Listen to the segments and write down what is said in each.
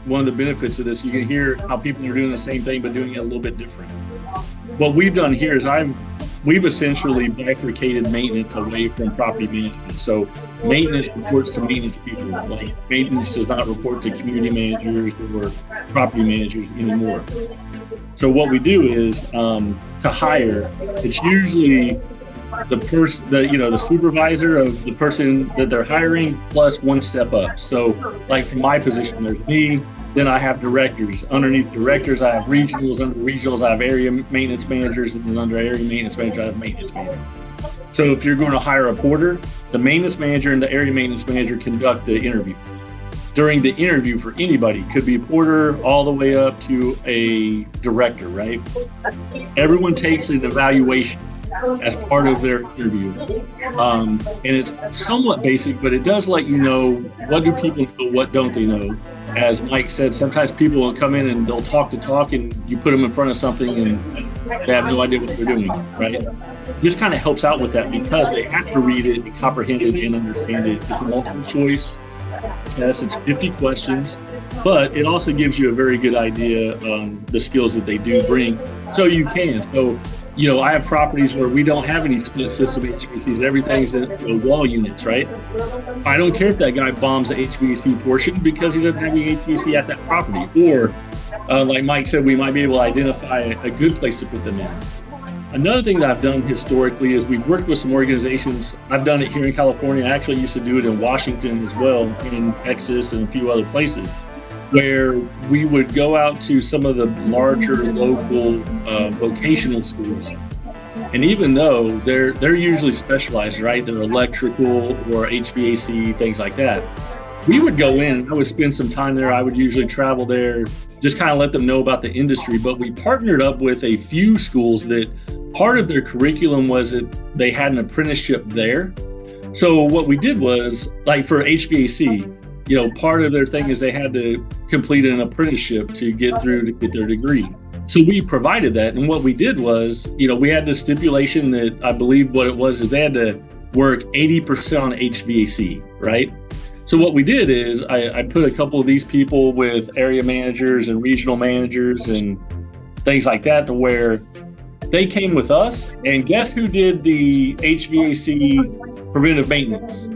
one of the benefits of this. You can hear how people are doing the same thing, but doing it a little bit different. What we've done here is we've essentially bifurcated maintenance away from property management. So maintenance reports to maintenance people. Like maintenance does not report to community managers or property managers anymore. So what we do is to hire, it's usually the supervisor of the person that they're hiring plus one step up. So like for my position, there's me, then I have directors. Underneath directors, I have regionals. Under regionals, I have area maintenance managers, and then under area maintenance manager, I have maintenance manager. So if you're going to hire a porter, the maintenance manager and the area maintenance manager conduct the interview. During the interview for anybody, could be a porter all the way up to a director, right? Everyone takes an evaluation as part of their interview. And it's somewhat basic, but it does let you know what do people know, what don't they know. As Mike said, sometimes people will come in and they'll talk and you put them in front of something and they have no idea what they're doing, right? This kind of helps out with that because they have to read it, comprehend it, and understand it. It's a multiple choice test. It's 50 questions, but it also gives you a very good idea on the skills that they do bring. So you can. So, I have properties where we don't have any split system HVACs. Everything's in wall units, right? I don't care if that guy bombs the HVAC portion because he doesn't have any HVAC at that property. Or, like Mike said, we might be able to identify a good place to put them in. Another thing that I've done historically is we've worked with some organizations. I've done it here in California. I actually used to do it in Washington as well, in Texas and a few other places, where we would go out to some of the larger local vocational schools. And even though they're usually specialized, right? They're electrical or HVAC, things like that. We would go in, I would spend some time there. I would usually travel there, just kind of let them know about the industry. But we partnered up with a few schools that part of their curriculum was that they had an apprenticeship there. So what we did was, like for HVAC, part of their thing is they had to complete an apprenticeship to get their degree. So we provided that. And what we did was, we had the stipulation that I believe what it was is they had to work 80% on HVAC, right? So what we did is I put a couple of these people with area managers and regional managers and things like that to where they came with us, and guess who did the HVAC preventive maintenance?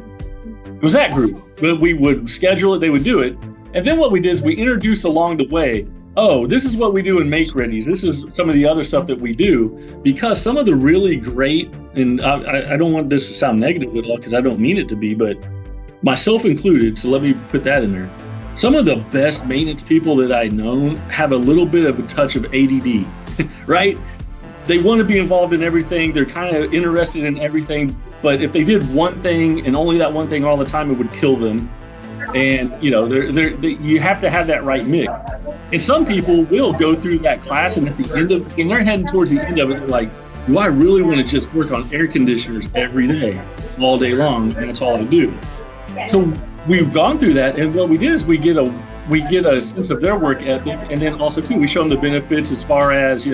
It was that group. But we would schedule it, they would do it. And then what we did is we introduced along the way, this is what we do in make readies. This is some of the other stuff that we do, because some of the really great, and I don't want this to sound negative at all because I don't mean it to be, but myself included, so let me put that in there. Some of the best maintenance people that I know have a little bit of a touch of ADD, right? They want to be involved in everything. They're kind of interested in everything, but if they did one thing and only that one thing all the time, it would kill them. And you have to have that right mix. And some people will go through that class, and at the end of, and they're heading towards the end of it, they're like, do I really want to just work on air conditioners every day, all day long, and that's all I do? So we've gone through that, and what we did is we get a sense of their work ethic, and then also too we show them the benefits as far as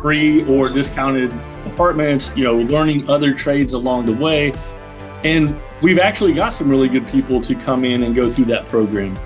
free or discounted apartments, learning other trades along the way, and we've actually got some really good people to come in and go through that program.